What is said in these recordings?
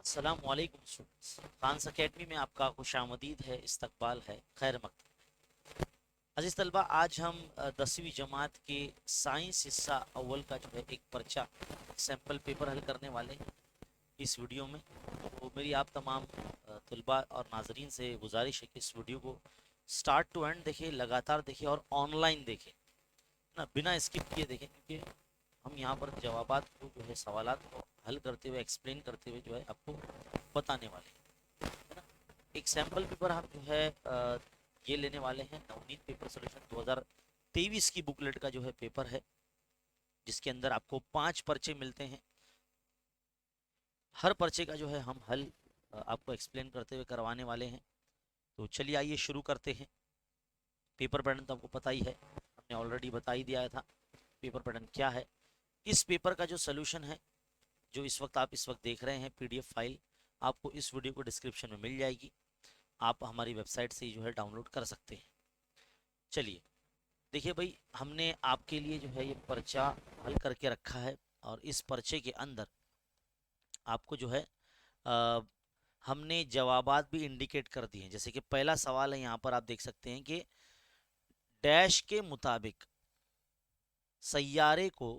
अस्सलामुअलैकुम students, Khans academy में आपका खुशामदीद है, इस्तकबाल है, खैर मकदम। अजीज़ तलबा, आज हम 10वीं जमात के साइंस हिस्सा अव्वल का जो है एक पर्चा सैम्पल पेपर हल करने वाले हैं इस वीडियो में। तो मेरी आप तमाम तलबा और नाजरीन से गुजारिश है कि इस वीडियो को स्टार्ट टू एंड देखें, लगातार देखें और ऑनलाइन देखें ना, बिना स्किप किए देखें, क्योंकि हम यहाँ पर जवाबात को जो है सवालात को हल करते हुए, एक्सप्लेन करते हुए जो है आपको बताने वाले हैं, है ना। एक सैम्पल पेपर हम जो है ये लेने वाले हैं नवनीत पेपर सोल्यूशन 2023 की बुकलेट का जो है पेपर है, जिसके अंदर आपको 5 पर्चे मिलते हैं। हर पर्चे का जो है हम हल आपको एक्सप्लेन करते हुए करवाने वाले हैं। तो चलिए आइए शुरू करते हैं। पेपर पैटर्न तो आपको पता ही है, हमने ऑलरेडी बता ही दिया था पेपर पैटर्न क्या है। इस पेपर का जो सोल्यूशन है, जो आप इस वक्त देख रहे हैं पीडीएफ फाइल, आपको इस वीडियो को डिस्क्रिप्शन में मिल जाएगी। आप हमारी वेबसाइट से जो है डाउनलोड कर सकते हैं। चलिए देखिए भाई, हमने आपके लिए जो है ये पर्चा हल करके रखा है, और इस पर्चे के अंदर आपको जो है आ, हमने जवाबात भी इंडिकेट कर दिए हैं। जैसे कि पहला सवाल है, यहाँ पर आप देख सकते हैं कि डैश के मुताबिक सैयारे को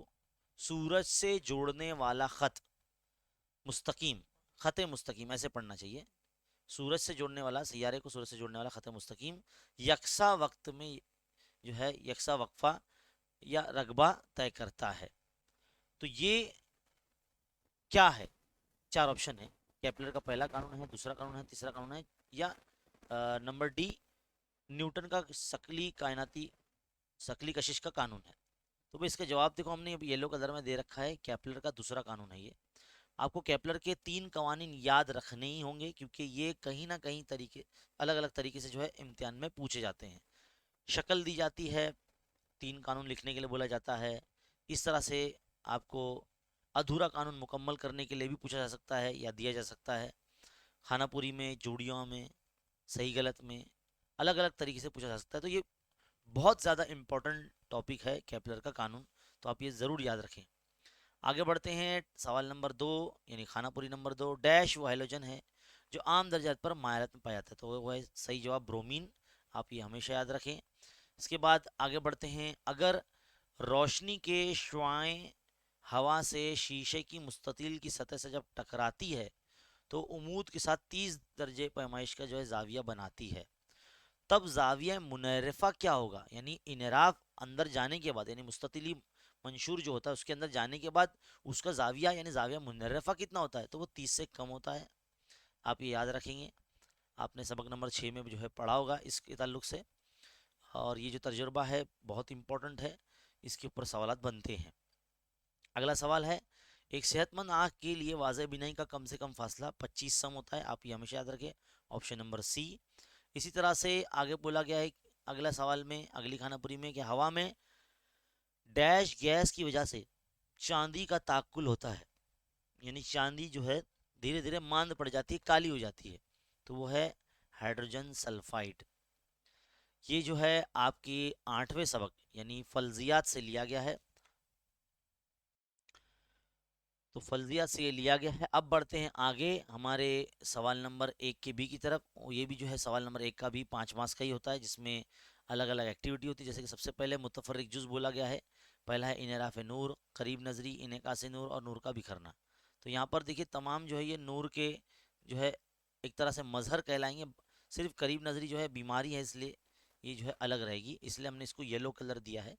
सूरज से जोड़ने वाला खत मुस्तकीम, खत मुस्तकीम ऐसे पढ़ना चाहिए। सूरज से जोड़ने वाला, सैयारे को सूरज से जोड़ने वाला खत मुस्तकीम यकसा वक्त में जो है यकसा वक्फा या रगबा तय करता है। तो ये क्या है? 4 ऑप्शन है। केपलर का पहला कानून है, दूसरा कानून है, तीसरा कानून है, या नंबर डी न्यूटन का शकली कशिश का कानून है। तो भाई इसका जवाब देखो, हमने येलो कलर में दे रखा है, केपलर का दूसरा कानून है ये। आपको केपलर के 3 कवानीन याद रखने ही होंगे, क्योंकि ये कहीं ना कहीं तरीके, अलग अलग तरीके से जो है इम्तिहान में पूछे जाते हैं। शक्ल दी जाती है, 3 कानून लिखने के लिए बोला जाता है। इस तरह से आपको अधूरा कानून मुकम्मल करने के लिए भी पूछा जा सकता है या दिया जा सकता है। खानापुरी में, जोड़ियों में, सही गलत में, अलग अलग तरीके से पूछा जा सकता है। तो ये बहुत ज़्यादा इम्पोर्टेंट टॉपिक है केपलर का कानून, तो आप ये ज़रूर याद रखें। आगे बढ़ते हैं, सवाल नंबर 2, यानी खानापुरी नंबर 2। डैश वो हाइड्रोजन है जो आम दर्जात पर मायारत में पाया जाता है। तो वो है सही जवाब ब्रोमीन। आप ये हमेशा याद रखें। इसके बाद आगे बढ़ते हैं, अगर रोशनी के शुआएं हवा से शीशे की मुस्ततिल की सतह से जब टकराती है तो उमूद के साथ 30 दर्जे पैमाइश का जो है जाविया बनाती है, तब जाविया मुनरफा क्या होगा? यानी इनराफ अंदर जाने के बाद, यानी मुस्ततिली मंशूर जो होता है उसके अंदर जाने के बाद उसका जाविया यानी जाविया मुनरफा कितना होता है? तो वो 30 से कम होता है। आप ये याद रखेंगे, आपने सबक नंबर 6 में जो है पढ़ा होगा इसके ताल्लुक से। और ये जो तजुर्बा है बहुत इंपॉर्टेंट है, इसके ऊपर सवाल बनते हैं। अगला सवाल है, एक सेहतमंद आँख के लिए वाज़े बीनाई का कम से कम फासला 25 सम होता है। आप ये हमेशा याद रखें, ऑप्शन नंबर सी। इसी तरह से आगे बोला गया है अगला सवाल में, अगली खानापुरी में, कि हवा में डैश गैस की वजह से चांदी का ताकुल होता है, यानी चांदी जो है धीरे धीरे मांद पड़ जाती है, काली हो जाती है। तो वो है हाइड्रोजन सल्फाइड। ये जो है आपकी 8वें सबक यानी फल्जियात से लिया गया है। तो फल्जिया से ये लिया गया है। अब बढ़ते हैं आगे हमारे सवाल नंबर 1 के बी की तरफ। ये भी जो है सवाल नंबर 1 का भी 5 मार्क्स का ही होता है, जिसमें अलग अलग एक्टिविटी होती है। जैसे कि सबसे पहले मुतफर्रिक जुज़ बोला गया है। पहला है इनराफ नूर, करीब नजरी, इनेकास नूर और नूर का बिखरना। तो यहाँ पर देखिए तमाम जो है ये नूर के जो है एक तरह से मजहर कहलाएंगे। सिर्फ करीब नजरी जो है बीमारी है, इसलिए ये जो है अलग रहेगी, इसलिए हमने इसको येलो कलर दिया है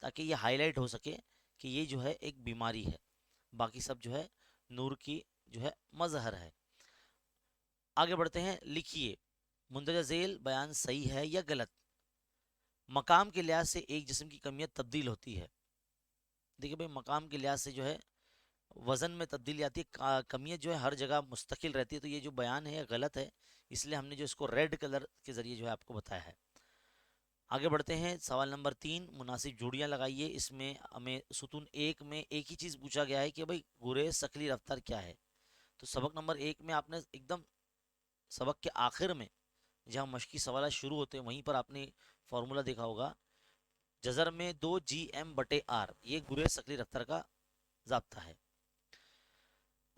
ताकि ये हाईलाइट हो सके कि ये जो है एक बीमारी है। बाकी सब जो है नूर की जो है मजहर है। आगे बढ़ते हैं, लिखिए मुंदरजा झेल बयान सही है या गलत? मकाम के लिहाज से एक जिस्म की कमियत तब्दील होती है। देखिए भाई, मकाम के लिहाज से जो है वजन में तब्दीली आती है, कमियत जो है हर जगह मुस्तकिल रहती है। तो ये जो बयान है गलत है, इसलिए हमने जो इसको रेड कलर के जरिए जो है आपको बताया है। आगे बढ़ते हैं, सवाल नंबर 3, मुनासिब जोड़ियां लगाइए। इसमें हमें सुतून 1 में एक ही चीज़ पूछा गया है कि भाई गुरेज शकली रफ्तार क्या है। तो सबक नंबर 1 में आपने एकदम सबक के आखिर में जहाँ मशकी सवाल शुरू होते हैं वहीं पर आपने फॉर्मूला देखा होगा, जजर में 2 GM/R, ये गुरेज शकली रफ्तार का जाब्ता है।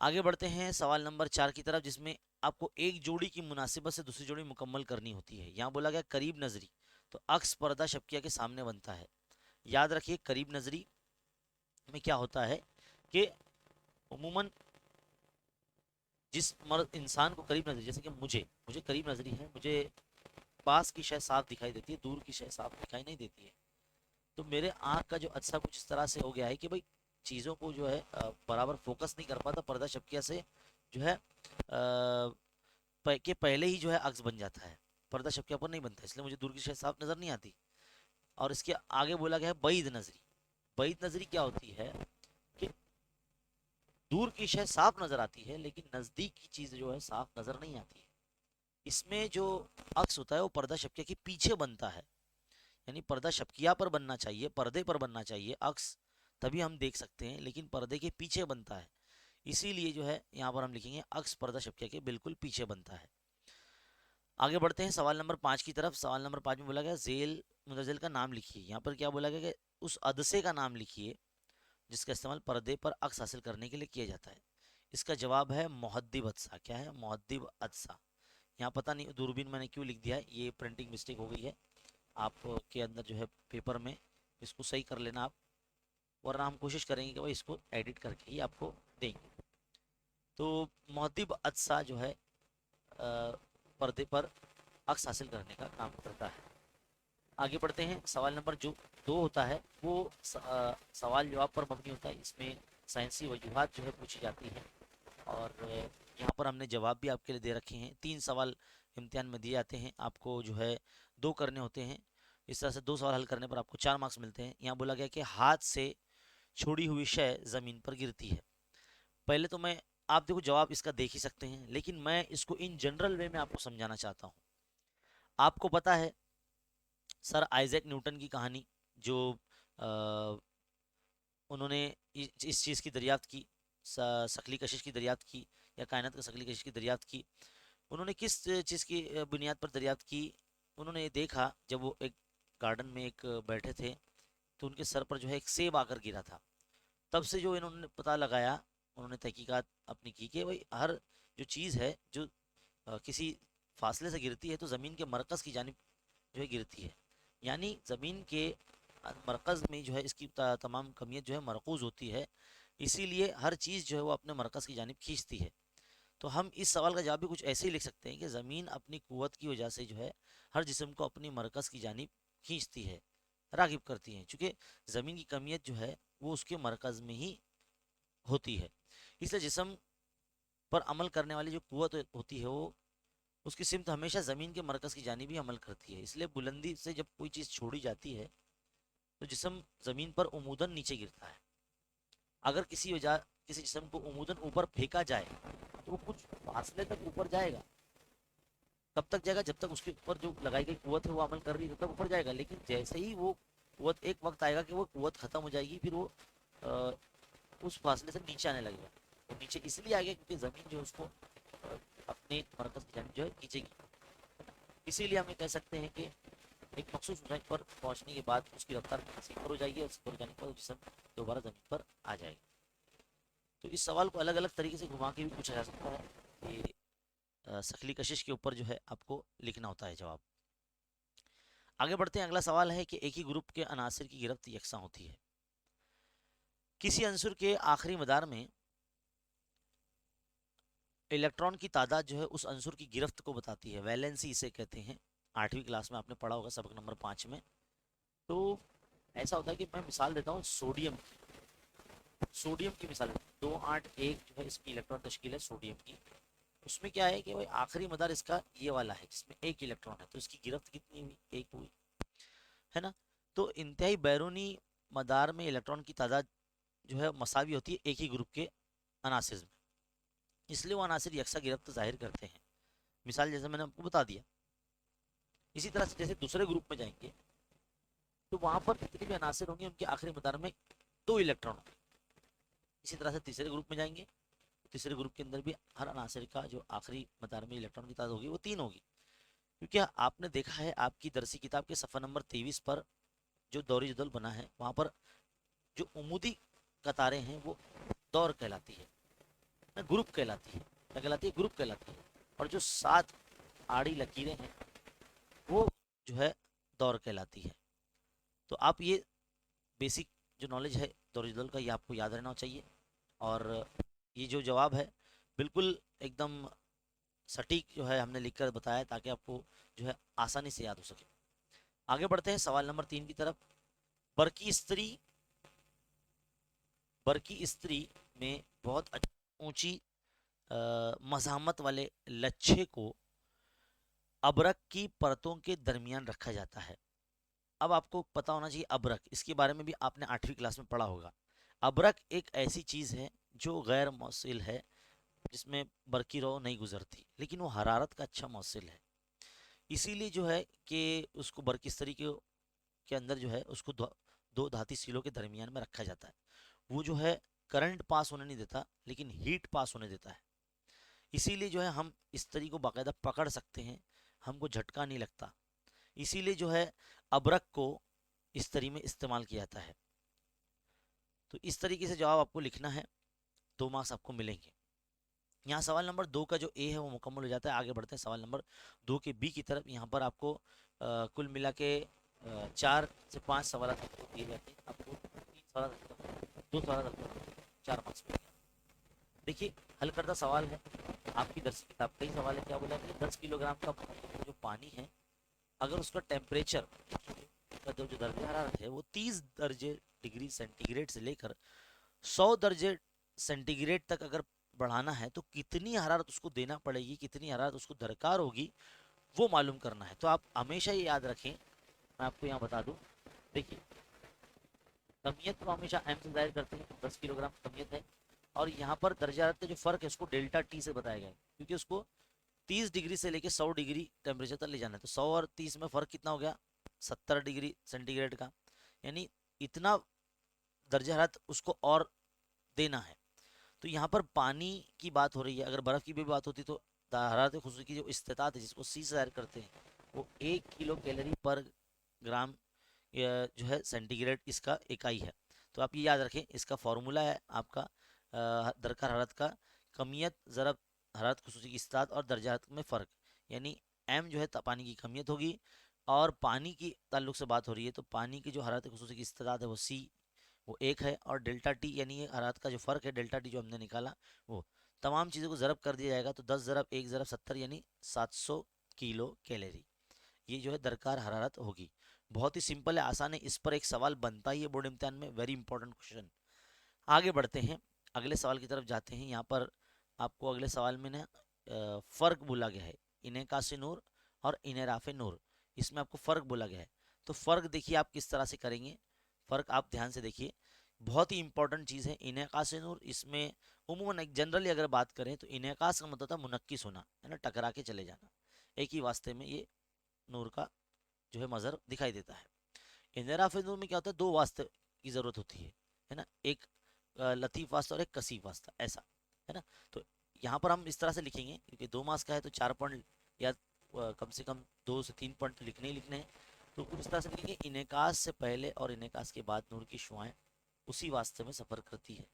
आगे बढ़ते हैं सवाल नंबर 4 की तरफ, जिसमें आपको एक जोड़ी की मुनासिबत से दूसरी जोड़ी मुकम्मल करनी होती है। यहाँ बोला गया करीब नजरी, तो अक्स पर्दा शबकिया के सामने बनता है। याद रखिए करीब नजरी में क्या होता है कि उमूमन जिस मर्द इंसान को करीब नजरी, जैसे कि मुझे मुझे करीब नजरी है, मुझे पास की शय साफ दिखाई देती है, दूर की शय साफ दिखाई नहीं देती है। तो मेरे आँख का जो अच्छा कुछ इस तरह से हो गया है कि भाई चीज़ों को जो है बराबर फोकस नहीं कर पाता, पर्दा शबकिया से जो है के पहले ही जो है अक्स बन जाता है, पर्दा शबकिया पर नहीं बनता, इसलिए मुझे दूर की शय साफ नज़र नहीं आती। और इसके आगे बोला गया है बईद नजरी। बईद नजरी क्या होती है कि दूर की शय साफ नजर आती है लेकिन नज़दीक की चीज़ जो है साफ नजर नहीं आती है। इसमें जो अक्स होता है वो पर्दा शबकिया के पीछे बनता है, यानी पर्दा शबकिया पर बनना चाहिए, पर्दे पर बनना चाहिए अक्स, तभी हम देख सकते हैं, लेकिन पर्दे के पीछे बनता है। इसीलिए जो है यहाँ पर हम लिखेंगे अक्स पर्दा शबकिया के बिल्कुल पीछे बनता है। आगे बढ़ते हैं सवाल नंबर 5 की तरफ। सवाल नंबर 5 में बोला गया जेल मुतज़िल का नाम लिखिए। यहाँ पर क्या बोला गया कि उस अदसे का नाम लिखिए जिसका इस्तेमाल पर्दे पर अक्स हासिल करने के लिए किया जाता है। इसका जवाब है मुहद्दिब अदसा। क्या है? मुहद्दिब अदसा। यहाँ पता नहीं दूरबीन मैंने क्यों लिख दिया है, ये प्रिंटिंग मिस्टेक हो गई है। आपके अंदर जो है पेपर में इसको सही कर लेना आप, वरना हम कोशिश करेंगे कि भाई इसको एडिट करके ही आपको देंगे। तो मुहद्दिब अदसा जो है पर्दे पर अक्स हासिल करने का काम करता है। आगे बढ़ते हैं। सवाल नंबर जो 2 होता है वो सवाल जवाब पर मबनी होता है। इसमें साइंसी वजूहात जो है पूछी जाती हैं, और यहाँ पर हमने जवाब भी आपके लिए दे रखे हैं। 3 सवाल इम्तिहान में दिए जाते हैं, आपको जो है 2 करने होते हैं। इस तरह से 2 सवाल हल करने पर आपको 4 मार्क्स मिलते हैं। यहाँ बोला गया कि हाथ से छोड़ी हुई शय ज़मीन पर गिरती है। पहले तो मैं, आप देखो जवाब इसका देख ही सकते हैं, लेकिन मैं इसको इन जनरल वे में आपको समझाना चाहता हूँ। आपको पता है सर आइजैक न्यूटन की कहानी, जो अ, उन्होंने इस चीज़ की दरियाफ्त की, शकली कशिश की दरियाफ्त की, या कायनात का शकली कशिश की दरियाफ्त की। उन्होंने किस चीज़ की बुनियाद पर दरियाफ्त की? उन्होंने ये देखा जब वो एक गार्डन में एक बैठे थे, तो उनके सर पर जो है एक सेब आकर गिरा था। तब से जो इन्होंने पता लगाया, उन्होंने तहकीकात अपनी की कि भाई हर जो चीज़ है जो किसी फासले से गिरती है तो ज़मीन के मरकज़ की जानिब जो है गिरती है, यानी ज़मीन के मरकज़ में जो है इसकी तमाम कमियत जो है मरकूज़ होती है। इसीलिए हर चीज़ जो है वो अपने मरकज़ की जानिब खींचती है। तो हम इस सवाल का जवाब भी कुछ ऐसे ही लिख सकते हैं कि ज़मीन अपनी कुव्वत की वजह से जो है हर जिस्म को अपनी मरकज़ की जानिब खींचती है, राग़िब करती है, चूँकि ज़मीन की कमियत जो है वो उसके मरकज़ में ही होती है। इसलिए जिस्म पर अमल करने वाली जो कुव्वत होती है वो, उसकी सिमत हमेशा ज़मीन के मरकज़ की जानिब ही अमल करती है। इसलिए बुलंदी से जब कोई चीज़ छोड़ी जाती है तो जिस्म ज़मीन पर उमूदन नीचे गिरता है। अगर किसी वजह किसी जिस्म को उमूदन ऊपर फेंका जाए तो वो कुछ फासले तक ऊपर जाएगा। तब तक जाएगा जब तक उसके ऊपर जो लगाई गई कुव्वत है वो अमल कर रही है, तब तक ऊपर जाएगा। लेकिन जैसे ही वो कुव्वत, एक वक्त आएगा कि वो कुव्वत ख़त्म हो जाएगी, फिर वो अ, उस फासले से नीचे आने लगेगा। वो नीचे इसलिए आ गया क्योंकि ज़मीन जो है उसको अपने मरकज़ की जानिब जो है खींचेगी। इसीलिए हम ये कह सकते हैं कि एक मखसूस ऊंचाई पर पहुंचने के बाद उसकी रफ्तार सिफर हो जाएगी, और सिफर हो जाने के बाद जिसम दोबारा ज़मीन पर आ जाएगा। तो इस सवाल को अलग अलग तरीके से घुमा के भी पूछा जा सकता है कि शकली कशिश के ऊपर जो है आपको लिखना होता है जवाब। आगे बढ़ते हैं। अगला सवाल है कि एक ही ग्रुप के अनासिर की गिरफ्त यकसा होती है। किसी अंसुर के आखिरी मदार में इलेक्ट्रॉन की तादाद जो है उस अंसुर की गिरफ्त को बताती है, वैलेंसी इसे कहते हैं। 8वीं क्लास में आपने पढ़ा होगा, सबक नंबर 5 में। तो ऐसा होता है कि मैं मिसाल देता हूँ सोडियम की मिसाल। 281 जो है इसकी इलेक्ट्रॉन तश्कील है सोडियम की। उसमें क्या है कि भाई आखिरी मदार इसका ये वाला है जिसमें 1 इलेक्ट्रॉन है, तो इसकी गिरफ्त कितनी हुई? 1 हुई, है ना। तो इंतहाई बैरूनी मदार में इलेक्ट्रॉन की तादाद जो है मसावी होती है एक ही ग्रुप के अनासिर में, इसलिए वो अनासिर यकसा गिरफ्त जाहिर करते हैं। मिसाल जैसे मैंने आपको बता दिया। इसी तरह से जैसे दूसरे ग्रुप में जाएंगे तो वहां पर जितने भी अनासिर होंगे उनके आखिरी मदार में 2 इलेक्ट्रॉन होंगे। इसी तरह से तीसरे ग्रुप में जाएंगे, तीसरे ग्रुप के अंदर भी हर अनासिर का जो आखिरी मदार में इलेक्ट्रॉन की तादाद होगी वो 3 होगी। क्योंकि आपने देखा है आपकी दरसी किताब के सफ़ा नंबर 23 पर जो दौरी जदवल बना है वहाँ पर जो उमूदी कतारें हैं वो दौर कहलाती है। ग्रुप कहलाती है। क्या कहलाती है? ग्रुप कहलाती है। और जो 7 आड़ी लकीरें हैं वो जो है दौर कहलाती है। तो आप ये बेसिक जो नॉलेज है दौर जदवल का, ये आपको याद रहना चाहिए। और ये जो जवाब है बिल्कुल एकदम सटीक जो है हमने लिखकर बताया, ताकि आपको जो है आसानी से याद हो सके। आगे बढ़ते हैं सवाल नंबर 3 की तरफ। बरकी स्त्री, बरकी स्त्री में बहुत ऊंची मज़ाहमत वाले लच्छे को अबरक की परतों के दरमियान रखा जाता है। अब आपको पता होना चाहिए अबरक, इसके बारे में भी आपने 8वीं क्लास में पढ़ा होगा। अबरक एक ऐसी चीज़ है जो गैर मौसिल है, जिसमें बरकी रो नहीं गुजरती, लेकिन वो हरारत का अच्छा मौसिल है। इसीलिए जो है कि उसको बरकिस्तरी के अंदर जो है उसको दो धाती सीलों के दरमियान में रखा जाता है। वो जो है करंट पास होने नहीं देता, लेकिन हीट पास होने देता है। इसीलिए जो है हम इस्त्री को बाकायदा पकड़ सकते हैं, हमको झटका नहीं लगता। इसीलिए जो है अबरक को इस्त्री में इस्तेमाल किया जाता है। तो इस तरीके से जवाब आपको लिखना है, 2 मार्क्स आपको मिलेंगे। यहाँ सवाल नंबर 2 का जो ए है वो मुकम्मल हो जाता है। आगे बढ़ते हैं सवाल नंबर 2 के बी की तरफ। यहाँ पर आपको कुल मिला के 4 से 5 सवाल आपको दिए जाते हैं। आपको 3 सवाल, 2 सवाल, 4 मार्क्स मिलेंगे। देखिए, हल करता सवाल है आपकी दर्ज किताब का ही सवाल है। क्या बोला कि 10 किलोग्राम का जो पानी है, अगर उसका टेम्परेचर का जो दर्जा हरारत है वो 30 दर्जे डिग्री सेंटीग्रेड से लेकर 100 दर्जे सेंटीग्रेड तक अगर बढ़ाना है, तो कितनी हरारत उसको देना पड़ेगी, कितनी हरारत उसको दरकार होगी, वो मालूम करना है। तो आप हमेशा ये याद रखें, मैं आपको यहाँ बता दूं। देखिए, कमियत को हमेशा एम से जाहिर करते हैं, 10 किलोग्राम कमियत है। और यहाँ पर दर्जा हरारत का जो फर्क है उसको डेल्टा टी से बताया गया है, क्योंकि उसको 30 डिग्री से लेकर 100 डिग्री टेम्परेचर तक ले जाना है। तो 100 और 30 में फ़र्क कितना हो गया? 70 डिग्री सेंटीग्रेड का। यानी इतना दर्जा हरारत उसको और देना है। तो यहाँ पर पानी की बात हो रही है, अगर बर्फ़ की भी बात होती तो हरारत खुसूसी की जो इस्तात है, जिसको सी से ज़ाहिर करते हैं, वो 1 किलो कैलोरी पर ग्राम जो है सेंटीग्रेड इसका इकाई है। तो आप ये याद रखें, इसका फॉर्मूला है आपका दरकार हरारत का कमियत ज़रब हरारत खुसूसी की इस्तात और दर्जा हरारत में फ़र्क, यानी एम जो है पानी की कमियत होगी। और पानी की ताल्लुक से बात हो रही है, तो पानी की जो हरारत खुसूसी की इस्तात है वो सी, वो 1 है। और डेल्टा टी यानी ये हरारत का जो फ़र्क है, डेल्टा टी जो हमने निकाला, वो तमाम चीज़ों को ज़रब कर दिया जाएगा, तो 10 ज़रब 1 ज़रब 70 यानी 700 किलो कैलोरी, ये जो है दरकार हरारत होगी। बहुत ही सिंपल है, आसान है। इस पर एक सवाल बनता ही है बोर्ड इम्तिहान में, वेरी इंपॉर्टेंट क्वेश्चन। आगे बढ़ते हैं, अगले सवाल की तरफ जाते हैं। यहाँ पर आपको अगले सवाल में ना फ़र्क बोला गया है, इनेकासी नूर और इनेराफे नूर, इसमें आपको फ़र्क बोला गया है। तो फ़र्क देखिए आप किस तरह से करेंगे, फ़र्क आप ध्यान से देखिए, बहुत ही इंपॉर्टेंट चीज़ है। इनेकासी नूर, इसमें उमूमन एक जनरली अगर बात करें तो इनेकास का मतलब था मुनक्किस होना, है ना, टकरा के चले जाना। एक ही वास्ते में ये नूर का जो है मज़र दिखाई देता है। इंदिराफ नूर में क्या होता है, 2 वास्ते की ज़रूरत होती है ना, एक लतीफ़ वास्ता और एक कसीफ वास्ता, ऐसा है ना। तो यहाँ पर हम इस तरह से लिखेंगे, क्योंकि 2 मार्क्स का है तो 4 पॉइंट या कम से कम 2 से 3 पॉइंट तो लिखने ही लिखने हैं। तो कुछ इस तरह से लिखेंगे, इनेकास से पहले और इनेकास के बाद नूर की शुआएं उसी वास्ते में सफ़र करती है।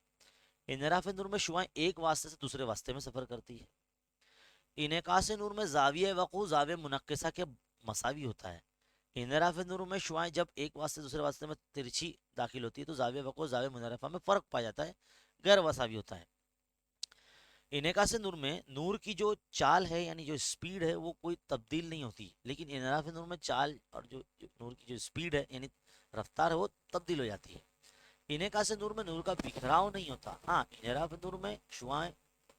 इंदिराफ नूर में शुआएं एक वास्ते से दूसरे वास्ते में सफ़र करती है। इनेकास नूर में ज़ाविया वक़ू ज़ाविया मुनक्किसा के मसावी होता है। इंदिराफ नूर में शुआएं जब एक वास्ते दूसरे वास्ते में तिरछी दाखिल होती है, तो ज़ाविया वक़ू ज़ाविया मुनरफ़ा में फ़र्क पाया जाता है, गैर वसावी होता है। इनेकास नूर में नूर की जो चाल है, यानी जो स्पीड है, वो कोई तब्दील नहीं होती, लेकिन इंदिराफ नूर में चाल और जो नूर की जो स्पीड है, यानी रफ्तार है, वो तब्दील हो जाती है। इनेकास नूर में नूर का बिखराव नहीं होता। हाँ, इंदिराफ नूर में शुआएं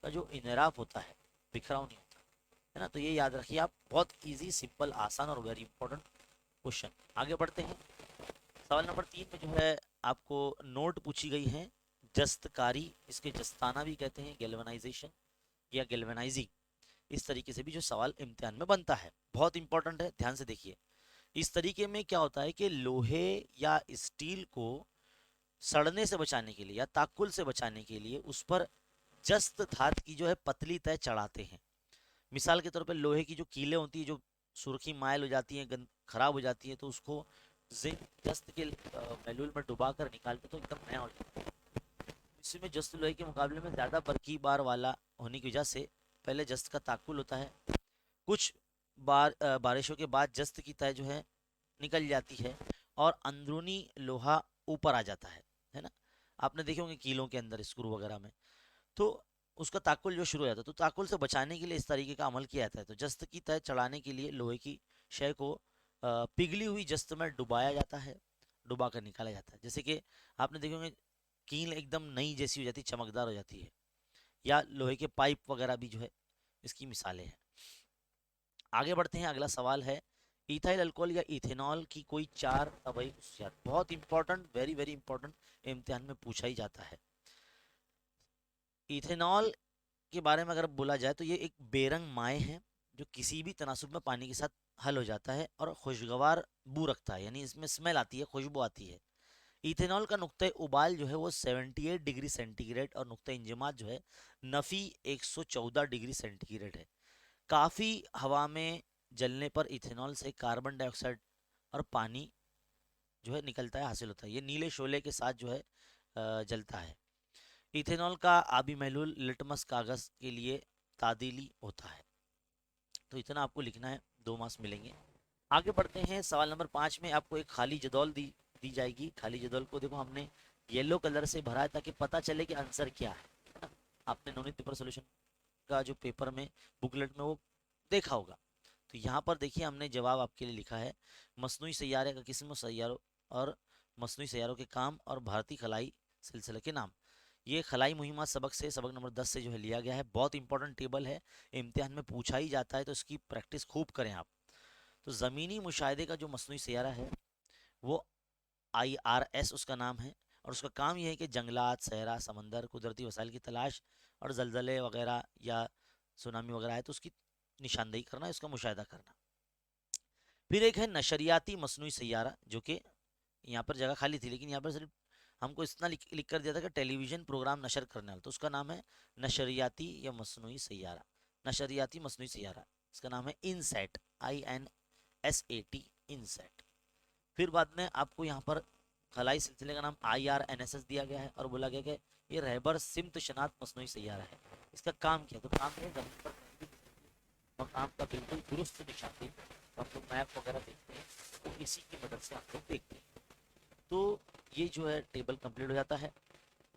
का जो इंदिराफ होता है, बिखराव नहीं होता, है ना। तो ये याद रखिए आप, बहुत इजी, सिंपल, आसान और वेरी इंपॉर्टेंट क्वेश्चन। आगे बढ़ते हैं, सवाल नंबर 3 में जो है आपको नोट पूछी गई है, जस्तकारी, इसके जस्ताना भी कहते हैं, गैल्वेनाइजेशन या गैल्वेनाइजिंग, इस तरीके से भी जो सवाल इम्तिहान में बनता है, बहुत इंपॉर्टेंट है, ध्यान से देखिए। इस तरीके में क्या होता है कि लोहे या स्टील को सड़ने से बचाने के लिए या ताकुल से बचाने के लिए उस पर जस्त धात की जो है पतली तय चढ़ाते हैं। मिसाल के तौर पे लोहे की जो कीलें होती है, जो सुर्खी मायल हो जाती है, खराब हो जाती है, तो उसको जिंक जस्त के महलूल में डुबा कर निकालते तो एकदम नया हो जाता है। इसमें जस्त लोहे के मुकाबले में ज़्यादा बरकी बार वाला होने की वजह से पहले जस्त का ताकुल होता है। कुछ बारिशों के बाद जस्त की तय जो है निकल जाती है और अंदरूनी लोहा ऊपर आ जाता है ना। आपने देखे होंगे कीलों के अंदर स्क्रू वगैरह में, तो उसका ताकुल जो शुरू हो जाता है, तो ताकुल से बचाने के लिए इस तरीके का अमल किया जाता है। तो जस्त की तय चढ़ाने के लिए लोहे की शय को पिघली हुई जस्त में डुबाया जाता है, डुबा कर निकाला जाता है। जैसे कि आपने देखे होंगे कील एकदम नई जैसी हो जाती है, चमकदार हो जाती है, या लोहे के पाइप वगैरह भी जो है इसकी मिसालें हैं। आगे बढ़ते हैं, अगला सवाल है इथाइल अल्कोहल या इथेनॉल की कोई चार तबाही खसूसियात। बहुत इंपॉर्टेंट, वेरी वेरी इंपॉर्टेंट, इम्तिहान में पूछा ही जाता है। इथेनॉल के बारे में अगर बोला जाए तो ये एक बेरंग माए है जो किसी भी तनासुब में पानी के साथ हल हो जाता है और खुशगवार बू रखता है, यानी इसमें स्मेल आती है, खुशबू आती है। इथेनॉल का नुक्ता उबाल जो है वो 78 डिग्री सेंटीग्रेड और नुक्ता इंजमात जो है नफी 114 डिग्री सेंटीग्रेड है। काफ़ी हवा में जलने पर इथेनॉल से कार्बन डाइऑक्साइड और पानी जो है निकलता है, हासिल होता है। ये नीले शोले के साथ जो है जलता है। इथेनॉल का आबी महलूल लिटमस कागज के लिए तादीली होता है। तो इतना आपको लिखना है, 2 मार्क्स मिलेंगे। आगे बढ़ते हैं, सवाल नंबर 5 में आपको एक खाली जदौल दी जाएगी। खाली जदौल को देखो हमने येलो कलर से भरा है ताकि पता चले कि आंसर क्या है ना। आपने नवनीत पेपर सोल्यूशन का जो पेपर में बुकलेट में वो देखा होगा। तो यहाँ पर देखिए हमने जवाब आपके लिए लिखा है, मसनूई सैयारे का किस्म, सैयारों और मसनूई सैयारों के काम और भारतीय खलाई सिलसिले के नाम। ये खलाई मुहिम्मत सबक से, सबक नंबर 10 से जो है लिया गया है। बहुत इंपॉर्टेंट टेबल है, इम्तिहान में पूछा ही जाता है, तो इसकी प्रैक्टिस खूब करें आप। तो ज़मीनी मुशाहिदे का जो मसनूई सैयारा है वो IRS उसका नाम है, और उसका काम यह है कि जंगलात, सहरा, समंदर, कुदरती वसाइल की तलाश और जलजले वगैरह या सुनामी वगैरह है तो उसकी निशानदेही करना, उसका मुशाहिदा करना। फिर एक है नशरियाती मसनूई सैयारा, जो कि यहाँ पर जगह खाली थी लेकिन यहाँ पर सिर्फ हमको इतना लिख कर दिया था कि टेलीविज़न प्रोग्राम नशर करने वाला, तो उसका नाम है नशरियाती या मसनूई सैयारा। नशरियाती मसनूई सैयारा, इसका नाम है इनसैट, INSAT, इनसैट। फिर बाद में आपको यहाँ पर खलाई सिलसिले का नाम IRNSS दिया गया है और बोला गया कि ये रहबर सिमत शनात मसनूई सैयारा है। इसका काम क्या है? तो काम है जमीन पर कहीं भी मकाम का बिल्कुल दुरुस्त निशानदेही। तो हम लोग मैप वगैरह देखते हैं तो इसी की मदद से हम लोग देखते हैं। तो ये जो है टेबल कंप्लीट हो जाता है।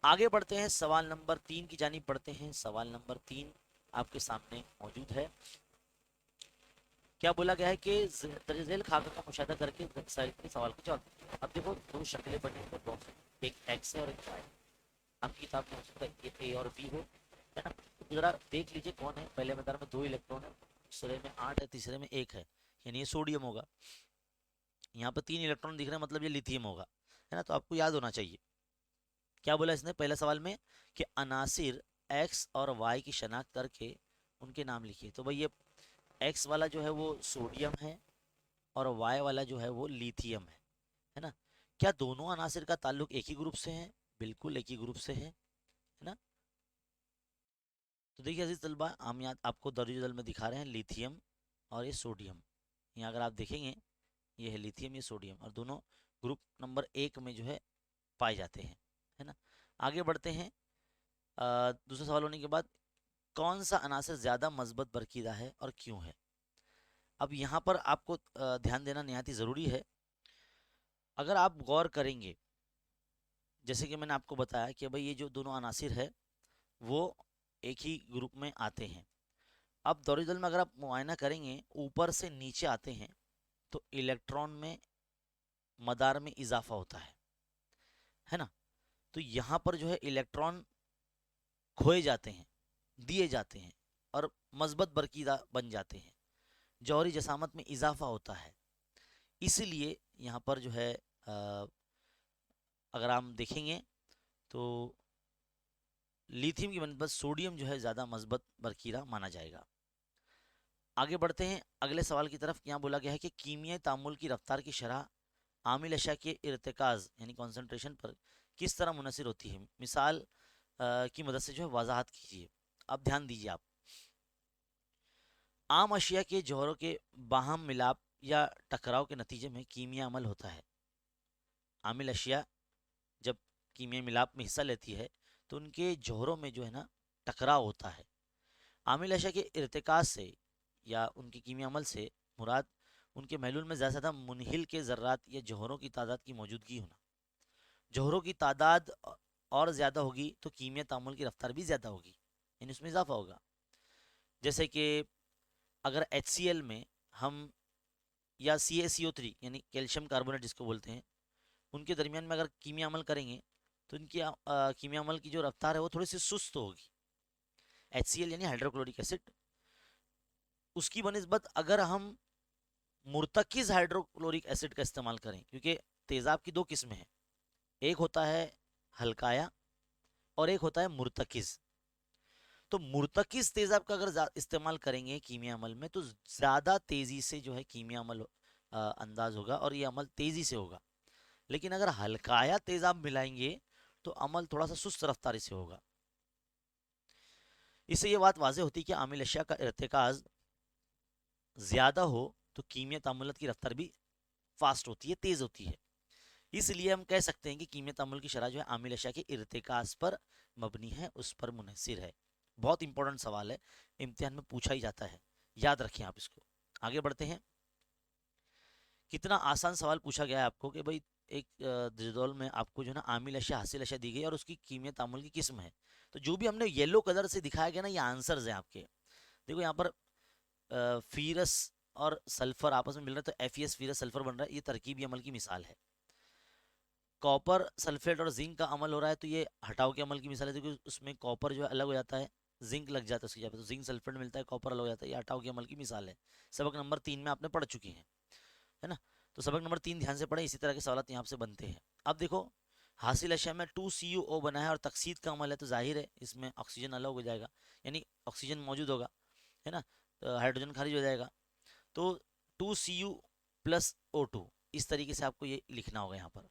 आगे बढ़ते हैं, सवाल नंबर 3 की जानी पढ़ते हैं। सवाल नंबर 3 आपके सामने मौजूद है। क्या बोला गया है कि दर्ज खाका का मुशाहिदा करके के सवाल का जवाब दीजिए। अब देखो दो शक्लें बनी हैं बॉक्स में, एक एक्स है और एक वाई। आपकी किताब में हो सकता है ये ए और बी हो, है ना। तो जरा देख लीजिए कौन है। पहले मैदान में 2 इलेक्ट्रॉन है, दूसरे में 8 है, तीसरे में 1 है, यानी ये सोडियम होगा। यहाँ पर 3 इलेक्ट्रॉन दिख रहे हैं, मतलब ये लिथियम होगा, है ना। तो आपको याद होना चाहिए। क्या बोला इसने पहले सवाल में कि अनासिर एक्स और वाई की शनाख्त करके उनके नाम लिखिए। तो भाई ये एक्स वाला जो है वो सोडियम है और वाई वाला जो है वो लिथियम है ना। क्या दोनों अनासिर का ताल्लुक एक ही ग्रुप से है? बिल्कुल एक ही ग्रुप से है ना। तो देखिए अजीज तलबा, हम यहाँ आपको दर्ज दल में दिखा रहे हैं लिथियम और ये सोडियम। यहाँ अगर आप देखेंगे ये है लिथियम, ये सोडियम, और दोनों ग्रुप नंबर 1 में जो है पाए जाते हैं, है ना। आगे बढ़ते हैं। दूसरा सवाल होने के बाद कौन सा अनासर ज़्यादा मजबूत बरकीदा है और क्यों है? अब यहाँ पर आपको ध्यान देना निहायत ही ज़रूरी है। अगर आप गौर करेंगे, जैसे कि मैंने आपको बताया कि भाई ये जो दोनों अनासिर है वो एक ही ग्रुप में आते हैं। अब दौरी दल में अगर आप मुआयना करेंगे, ऊपर से नीचे आते हैं तो इलेक्ट्रॉन में मदार में इजाफा होता है ना। तो यहाँ पर जो है इलेक्ट्रॉन खोए जाते हैं, दिए जाते हैं और मजबूत बरकीदा बन जाते हैं, जौहरी जसामत में इजाफा होता है। इसलिए यहाँ पर जो है अगर हम देखेंगे तो लिथियम की बनस्बत सोडियम जो है ज़्यादा मजबूत बरकीरा माना जाएगा। आगे बढ़ते हैं अगले सवाल की तरफ। यहाँ बोला गया है कि कीमियाई तामुल की रफ्तार की शरह आमिल अशा के इर्तिकाज यानी कॉन्सेंट्रेशन पर किस तरह मुनसर होती है? मिसाल की मदद से जो है वजाहत कीजिए। अब ध्यान दीजिए आप, आम अशिया के जौहरों के बाहम मिलाप या टकराव के नतीजे में कीमिया अमल होता है। आमिल अशिया जब कीमिया मिलाप में हिस्सा लेती है तो उनके जौहरों में जो है ना टकराव होता है। आमिल अशा के इर्तिकाज से या उनके कीमिया अमल से मुराद उनके महलूल में ज़्यादा से ज़्यादा मुनहिल के ज़र्रात या जौहरों की तादाद की मौजूदगी होना। जौहरों की तादाद और ज़्यादा होगी तो कीमिया तामुल की रफ्तार भी ज़्यादा होगी, यानी उसमें इजाफा होगा। जैसे कि अगर HCl में हम या CaCO3 यानी कैल्शियम कार्बोनेट जिसको बोलते हैं, उनके दरमियान में अगर कीमिया अमल करेंगे तो इनकी कीमिया अमल की जो रफ्तार है वो थोड़ी सी सुस्त होगी। HCl यानी हाइड्रोक्लोरिक एसिड, उसकी बनिस्बत अगर हम मुर्तकिज हाइड्रोक्लोरिक एसिड का इस्तेमाल करें, क्योंकि तेज़ाब की दो किस्में हैं, एक होता है हल्काया और एक होता है मुर्तकिज। तो मुर्तकिज तेज़ाब का अगर इस्तेमाल करेंगे कीमिया अमल में तो ज़्यादा तेज़ी से जो है कीमिया अमल अंदाज होगा और ये अमल तेज़ी से होगा। लेकिन अगर हल्काया तेज़ाब मिलाएंगे तो अमल थोड़ा सा सुस्त रफ्तारी से होगा। इससे ये बात वाज़ेह होती है कि आमिल अशिया का इर्तिकाज ज़्यादा हो तो कीमिया तामुलत की रफ्तार भी फास्ट होती है, तेज़ होती है। इसलिए हम कह सकते हैं कि कीमिया तामुल की शरह जो है आमिल अशिया के इर्तिकाज पर मबनी है, उस पर मुनहसिर है। बहुत इंपॉर्टेंट सवाल है, इम्तिहान में पूछा ही जाता है, याद रखें आप इसको। आगे बढ़ते हैं। कितना आसान सवाल पूछा गया है आपको कि भाई एक जदौल में आपको जो है ना आमिल अशिया हासिल अशिया दी गई और उसकी कीमिया तामुल की किस्म है। तो जो भी हमने येलो कलर से दिखाया गया ना, ये आंसर्स हैं आपके। देखो यहाँ पर फीरस और सल्फर आपस में मिल रहा है तो FeS फीरस सल्फर बन रहा है, ये तरकीबी अमल की मिसाल है। कॉपर सल्फेट और जिंक का अमल हो रहा है तो ये हटाव के अमल की मिसाल है, क्योंकि उसमें कॉपर जो है अलग हो जाता है, जिंक लग जाता है उसकी जगह पे, तो जिंक सल्फेट मिलता है, कॉपर अलग हो जाता है, ये हटाव के अमल की मिसाल है। सबक नंबर 3 में आपने पढ़ चुकी हैं, है ना। तो सबक नंबर 3 ध्यान से पढ़े, इसी तरह के सवाल यहाँ से बनते हैं। अब देखो हासिल अशया में 2CuO बना है और तकसीद का अमल है, तो जाहिर है इसमें ऑक्सीजन अलग हो जाएगा, यानी ऑक्सीजन मौजूद होगा, है ना, तो हाइड्रोजन खारिज हो जाएगा। तो 2Cu+O2 इस तरीके से आपको ये लिखना होगा यहाँ पर।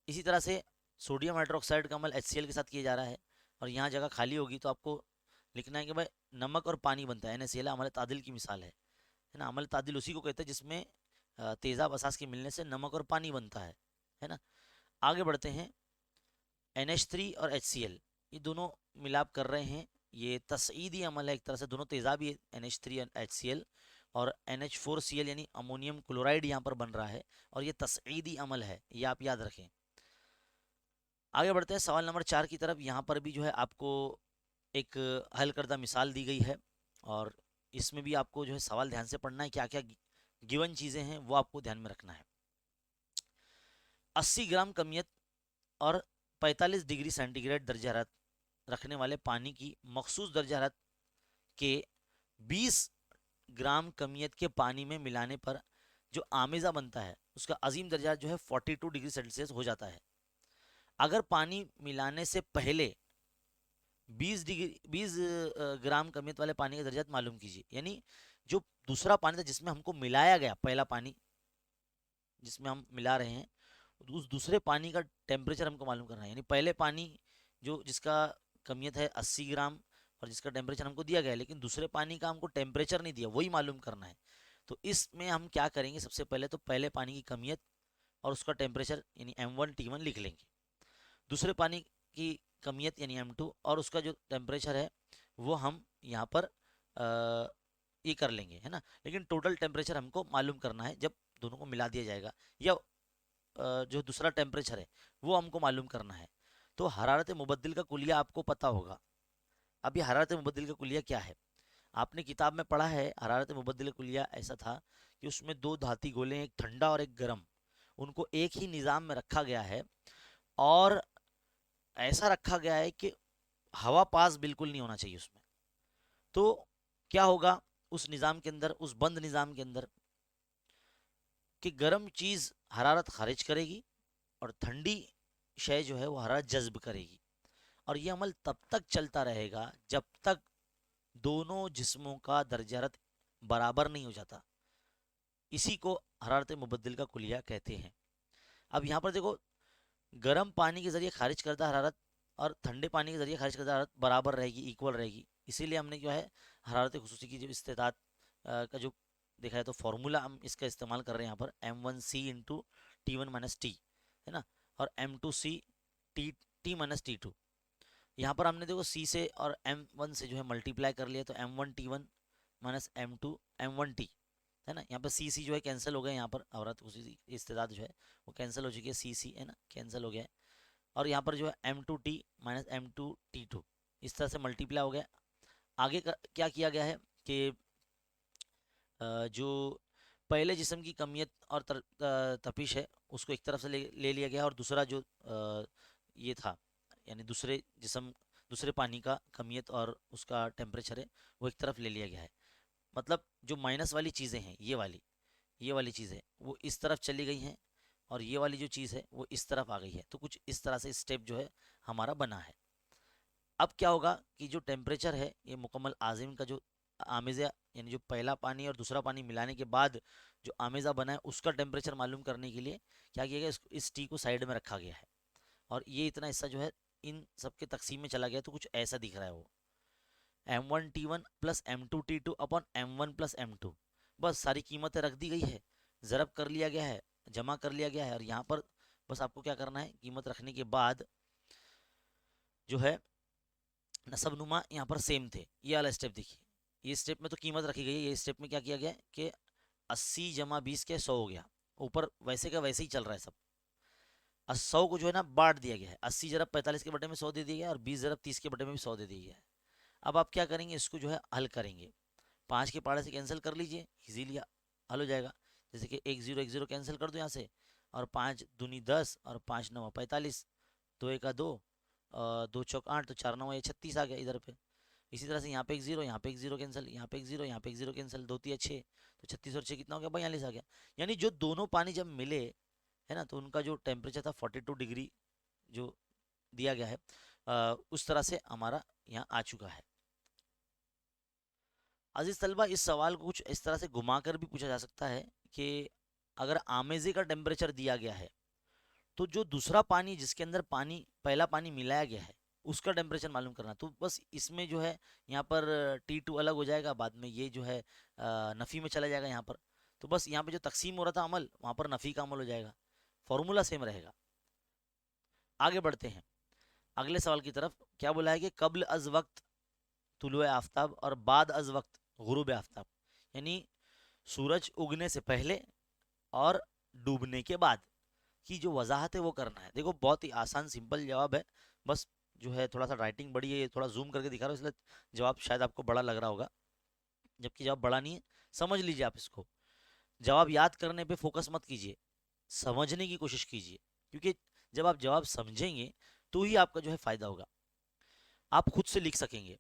इसी तरह से सोडियम हाइड्रोक्साइड का अमल HCl के साथ किया जा रहा है और यहाँ जगह खाली होगी तो आपको लिखना है कि भाई नमक और पानी बनता है, NaCl अमल तादिल की मिसाल है ना। अमल तादिल उसी को कहते हैं जिसमें तेज़ाब असास के मिलने से नमक और पानी बनता है ना। आगे बढ़ते हैं। NH3 और HCl ये दोनों मिलाप कर रहे हैं, ये तस्ईदी अमल है एक तरह से, दोनों तेज़ाब ही NH3 और HCl, और NH4Cl यानी अमोनियम क्लोराइड यहाँ पर बन रहा है और ये तस्ईदी अमल है, ये आप याद रखें। आगे बढ़ते हैं सवाल नंबर 4 की तरफ। यहाँ पर भी जो है आपको एक हल करदा मिसाल दी गई है और इसमें भी आपको जो है सवाल ध्यान से पढ़ना है, क्या क्या गिवन चीज़ें हैं वो आपको ध्यान में रखना है। 80 ग्राम कमियत और 45 डिग्री सेंटीग्रेड दर्जा हरारत रखने वाले पानी की मखसूस दर्जा हरारत के 20 ग्राम कमियत के पानी में मिलाने पर जो आमेज़ा बनता है उसका अजीम दर्जा जो है 42 डिग्री सेल्सियस हो जाता है। अगर पानी मिलाने से पहले 20 ग्राम कमियत वाले पानी का दर्जा मालूम कीजिए, यानी जो दूसरा पानी था जिसमें हमको मिलाया गया, पहला पानी जिसमें हम मिला रहे हैं, उस दूसरे पानी का टेम्परेचर हमको मालूम करना है। यानी पहले पानी जो जिसका कमियत है 80 ग्राम और जिसका टेम्परेचर हमको दिया गया है, लेकिन दूसरे पानी का हमको टेम्परेचर नहीं दिया, वही मालूम करना है। तो इसमें हम क्या करेंगे, सबसे पहले तो पहले पानी की कमियत और उसका टेम्परेचर यानी M1T1 लिख लेंगे। दूसरे पानी की कमियत यानी M2 और उसका जो टेम्परेचर है वो हम यहाँ पर ये कर लेंगे, है ना। लेकिन टोटल टेम्परेचर हमको मालूम करना है जब दोनों को मिला दिया जाएगा, या जो दूसरा टेम्परेचर है वो हमको मालूम करना है। तो हरारत मुबद्दिल का कुलिया आपको पता होगा। अब ये हरारत मुबद्दिल का कुलिया क्या है, आपने किताब में पढ़ा है। हरारत मुबद्दिल का कुलिया ऐसा था कि उसमें दो धाती गोले हैं, एक ठंडा और एक गर्म, उनको एक ही निज़ाम में रखा गया है और ऐसा रखा गया है कि हवा पास बिल्कुल नहीं होना चाहिए उसमें। तो क्या होगा उस निज़ाम के अंदर, उस बंद निज़ाम के अंदर, कि गर्म चीज़ हरारत खारिज करेगी और ठंडी शय जो है वो हरारत जज्ब करेगी, और ये अमल तब तक चलता रहेगा जब तक दोनों जिस्मों का दर्जा हरारत बराबर नहीं हो जाता। इसी को हरारत मुबद्दिल का कुलिया कहते हैं। अब यहाँ पर देखो, गर्म पानी के जरिए खारिज करदा हरारत और ठंडे पानी के जरिए खारिज करदा हरारत बराबर रहेगी, इक्वल रहेगी। इसीलिए हमने जो है हरारत खुसूसी की जो इस्तेताद का जो देखा है, तो फार्मूला हम इसका इस्तेमाल कर रहे हैं यहाँ पर, M1C × T1 - T, है ना, और M2C T T minus T2। यहाँ पर हमने देखो सी से और m1 से जो है मल्टीप्लाई कर लिया, तो m1t1 माइनस m2 है ना। यहाँ पर सी सी जो है कैंसिल हो गया, यहाँ पर औरत उसी इस्तेदाद जो है वो कैंसिल हो चुकी है, सी सी है ना कैंसिल हो गया है। और यहाँ पर जो है m2t माइनस m2t2 इस तरह से मल्टीप्लाई हो गया। आगे क्या किया गया है कि जो पहले जिस्म की कमियत और तपिश है उसको एक तरफ से ले लिया गया, और दूसरा जो ये था यानी दूसरे पानी का कमियत और उसका टेम्परेचर है वो एक तरफ ले लिया गया है। मतलब जो माइनस वाली चीज़ें हैं ये वाली चीज़ें वो इस तरफ चली गई हैं, और ये वाली जो चीज़ है वो इस तरफ आ गई है। तो कुछ इस तरह से स्टेप जो है हमारा बना है। अब क्या होगा कि जो टेम्परेचर है ये मुकम्मल आज़िम का जो आमेज़ा यानी जो पहला पानी और दूसरा पानी मिलाने के बाद जो आमेज़ा बना है उसका टेम्परेचर मालूम करने के लिए क्या किया गया, इस टी को साइड में रखा गया है, और ये इतना हिस्सा जो है इन सब के तकसीम में चला गया। तो कुछ ऐसा दिख रहा है वो m1t1 plus m2t2 upon m1 plus m2। बस सारी कीमतें रख दी गई है, ज़रब कर लिया गया है, जमा कर लिया गया है, और यहाँ पर बस आपको क्या करना है, कीमत रखने के बाद जो है नसब नुमा यहाँ पर सेम थे। ये वाला स्टेप देखिए, ये स्टेप में तो कीमत रखी गई है, ये स्टेप में क्या किया गया है कि 80 जमा 20 के 100 हो गया, ऊपर वैसे का वैसे ही चल रहा है सब। 100 को जो है ना बांट दिया गया है, 80 ज़रब 45 के बटे में 100 दे दिया गया है, और 20 ज़रब 30 के बटे में भी 100 दे दिया गया है। अब आप क्या करेंगे, इसको जो है हल करेंगे, 5 के पहाड़े से कैंसिल कर लीजिए, इजीली हल हो जाएगा। जैसे कि 1 0 कैंसिल कर दो यहाँ से, और 5 दूनी 10 और 5 9 45, 2 1 2, 2 चौक 8, तो 4 9 36 आ गया इधर पे। इसी तरह से यहाँ पे 1 0, यहाँ पे 1 0 कैंसिल, यहाँ पे 1 0, यहाँ पे 1 0 कैंसिल, 2 3 6, तो 36 और 6 कितना हो गया, 42 आ गया। यानी जो दोनों पानी जब मिले है ना, तो उनका जो टेम्परेचर था 42 डिग्री जो दिया गया है, उस तरह से हमारा यहाँ आ चुका है। अजीज तलबा, इस सवाल को कुछ इस तरह से घुमाकर भी पूछा जा सकता है कि अगर आमेजे का टेम्परेचर दिया गया है तो जो दूसरा पानी जिसके अंदर पहला पानी मिलाया गया है उसका टेम्परेचर मालूम करना। तो बस इसमें जो है यहाँ पर T2 अलग हो जाएगा, बाद में ये जो है नफ़ी में चला जाएगा यहाँ पर। तो बस यहाँ पे जो तकसीम हो रहा था अमल, वहाँ पर नफ़ी का अमल हो जाएगा, फॉर्मूला सेम रहेगा। आगे बढ़ते हैं अगले सवाल की तरफ। क्या बोला है कि कब्ल अज वक्त तुलुए आफ्ताब और बाद अज वक्त गुरूब आफ्ताब, यानी सूरज उगने से पहले और डूबने के बाद की जो वजाहत है वो करना है। देखो बहुत ही आसान सिंपल जवाब है, बस जो है थोड़ा सा राइटिंग बड़ी है, ये थोड़ा जूम करके दिखा रहा हूँ इसलिए जवाब शायद आपको बड़ा लग रहा होगा, जबकि जवाब बड़ा नहीं है। समझ लीजिए आप इसको, जवाब याद करने पे फोकस मत कीजिए, समझने की कोशिश कीजिए, क्योंकि जब आप जवाब समझेंगे तो ही आपका जो है फायदा होगा। आप खुद से लिख सकेंगे,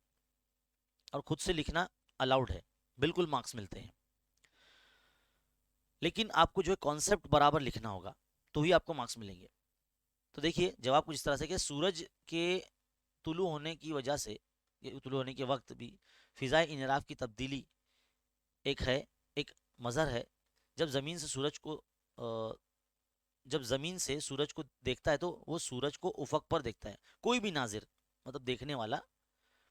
और खुद से लिखना अलाउड है, बिल्कुल मार्क्स मिलते हैं, लेकिन आपको जो है कॉन्सेप्ट बराबर लिखना होगा तो ही आपको मार्क्स मिलेंगे। तो देखिए जवाब कुछ इस तरह से कि सूरज के तुलू होने की वजह से, तुलू होने के वक्त भी फिजाई इनराफ की तब्दीली एक है, एक मज़हर है। जब ज़मीन से सूरज को जब ज़मीन से सूरज को देखता है तो वो सूरज को उफक पर देखता है। कोई भी नाजिर, मतलब देखने वाला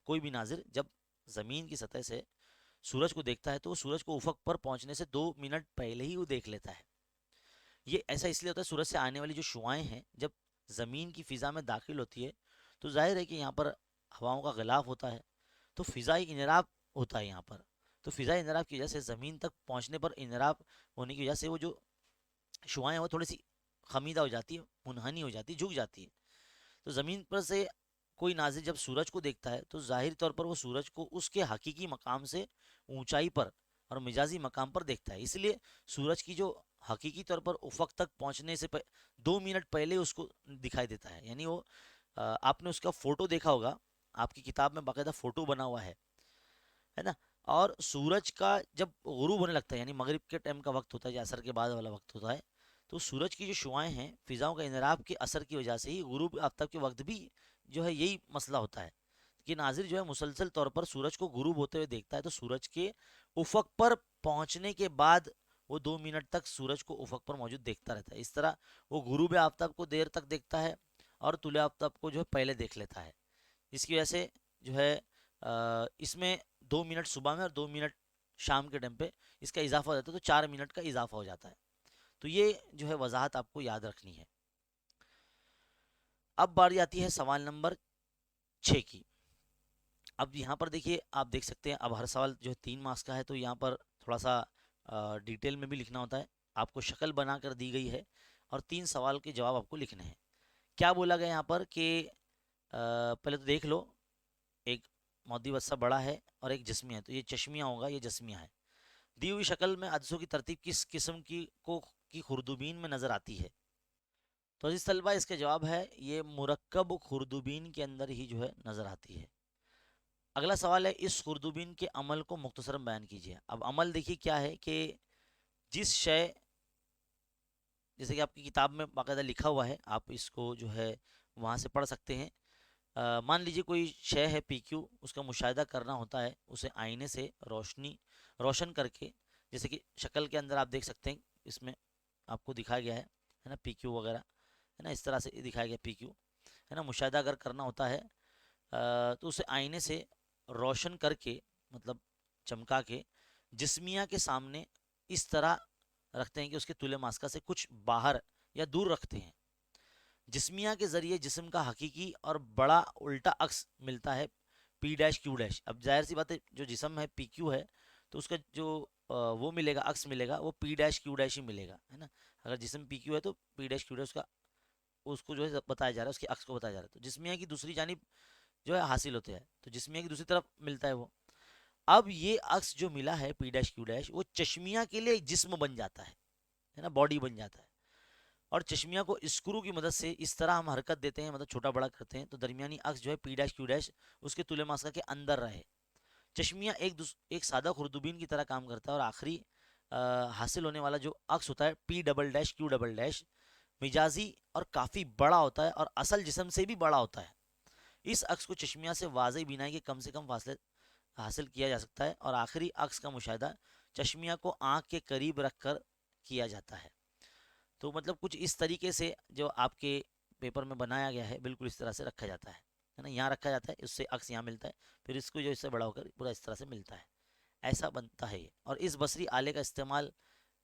कोई भी नाजिर जब ज़मीन की सतह से सूरज को देखता है तो वो सूरज को उफक पर पहुंचने से 2 मिनट पहले ही वो देख लेता है। ये ऐसा इसलिए होता है, सूरज से आने वाली जो शुआएं हैं जब ज़मीन की फ़िज़ा में दाखिल होती है तो जाहिर है कि यहाँ पर हवाओं का गिलाफ होता है, तो फ़िज़ाई इनराब होता है यहाँ पर। तो फ़िज़ाई इनराब की वजह से ज़मीन तक पहुँचने पर इनराब होने की वजह से वो जो शुआएं हैं वो थोड़ी सी खमीदा हो जाती है, मुनहनी हो जाती है, झुक जाती है। तो ज़मीन पर से कोई नाज़िर जब सूरज को देखता है तो ज़ाहिर तौर पर वो सूरज को उसके हकीकी मकाम से ऊंचाई पर और मिजाजी मकाम पर देखता है। इसलिए सूरज की जो हकीकी तौर पर उफक तक पहुंचने से 2 मिनट पहले उसको दिखाई देता है। यानी वो आपने उसका फ़ोटो देखा होगा, आपकी किताब में बाकायदा फ़ोटो बना हुआ है ना। और सूरज का जब गुरूब होने लगता है यानी मगरिब के टाइम का वक्त होता है या असर के बाद वाला वक्त होता है, तो सूरज की जो शुआएं हैं फिजाओं का इनराब के असर की वजह से ही गुरूब आफ्ताब के वक्त भी जो है यही मसला होता है कि नाजिर जो है मुसलसल तौर पर सूरज को गुरूब होते हुए देखता है। तो सूरज के उफक पर पहुंचने के बाद वो 2 मिनट तक सूरज को उफक पर मौजूद देखता रहता है। इस तरह वो गुरूब आफ्ताब को देर तक देखता है और तुले आफ्ताब को जो है पहले देख लेता है। इसकी वजह से जो है इसमें 2 मिनट सुबह में और 2 मिनट शाम के टाइम पे इसका इजाफा हो जाता है, तो 4 मिनट का इजाफा हो जाता है। तो ये जो है वजाहत आपको याद रखनी है। अब बारी आती है सवाल नंबर 6 की। अब यहाँ पर देखिए, आप देख सकते हैं, अब हर सवाल जो है 3 मार्क्स का है, तो यहाँ पर थोड़ा सा डिटेल में भी लिखना होता है। आपको शक्ल बना कर दी गई है और 3 सवाल के जवाब आपको लिखने हैं। क्या बोला गया यहाँ पर कि पहले तो देख लो, एक मौदी वस्सा बड़ा है और एक जिस्मी है, तो ये चश्मिया होगा, ये जस्मिया है। दी हुई शक्ल में अज्जों की तरतीब किस किस्म की खुर्दुबीन में नजर आती है? तो अजीज तलबा, इसका जवाब है ये मुरक्कब खुर्दुबीन के अंदर ही जो है नजर आती है। अगला सवाल है, इस खुर्दुबीन के अमल को मुख्तसरन बयान कीजिए। अब अमल देखिए क्या है कि जिस शय, जैसे कि आपकी किताब में बाकायदा लिखा हुआ है, आप इसको जो है वहाँ से पढ़ सकते हैं। मान लीजिए कोई शय है पी क्यू, उसका मुशाहिदा करना होता है, उसे आईने से रोशन करके, जैसे कि शक्ल के अंदर आप देख सकते हैं, इसमें आपको दिखाया गया है ना, पी क्यू वगैरह, है ना, इस तरह से दिखाया गया पी क्यू, है ना। मुशाहिदा अगर करना होता है तो उसे आईने से रोशन करके, मतलब चमका के, जिस्मिया के सामने इस तरह रखते हैं कि उसके तुले मास्का से कुछ बाहर या दूर रखते हैं। जिस्मिया के जरिए जिस्म का हकीकी और बड़ा उल्टा अक्स मिलता है पी डैश क्यू डैश। अब जाहिर सी बात है, जो जिस्म है पी क्यू है, तो उसका जो वो मिलेगा, अक्स मिलेगा, वो पी डैश क्यू डैश ही मिलेगा, है ना। अगर जिस्म पी क्यू है तो पी डैश क्यू डैश का उसको जो है बताया जा रहा है, उसके अक्स को बताया जा रहा है। तो जिस्मिया की दूसरी जानिब जो है हासिल होते हैं, तो जिस्मिया की दूसरी तरफ मिलता है वो। अब ये अक्स जो मिला है पी डैश क्यू डैश, वो चश्मिया के लिए जिस्म बन जाता है ना, बॉडी बन जाता है। और चश्मिया को स्क्रू की मदद से इस तरह हम हरकत देते हैं, मतलब छोटा बड़ा करते हैं, तो दरमियानी अक्स जो है पी डैश क्यू डैश उसके तुले मास्का के अंदर रहे। चश्मिया एक सादा खुर्दुबीन की तरह काम करता है, और आखिरी हासिल होने वाला जो अक्स होता है P double dash Q double dash, मिजाजी और काफ़ी बड़ा होता है, और असल जिस्म से भी बड़ा होता है। इस अक्स को चश्मिया से वाज़ेह बिनाई के कम से कम फासले हासिल किया जा सकता है, और आखिरी अक्स का मुशाहिदा चश्मिया को आँख के करीब रख कर किया जाता है। तो मतलब कुछ इस तरीके से जो आपके पेपर में बनाया गया है, बिल्कुल इस तरह से रखा जाता है ना, यहाँ रखा जाता है, इससे अक्स यहाँ मिलता है, फिर इसको जो इससे बड़ा होकर पूरा इस तरह से मिलता है, ऐसा बनता है ये। और इस बसरी आले का इस्तेमाल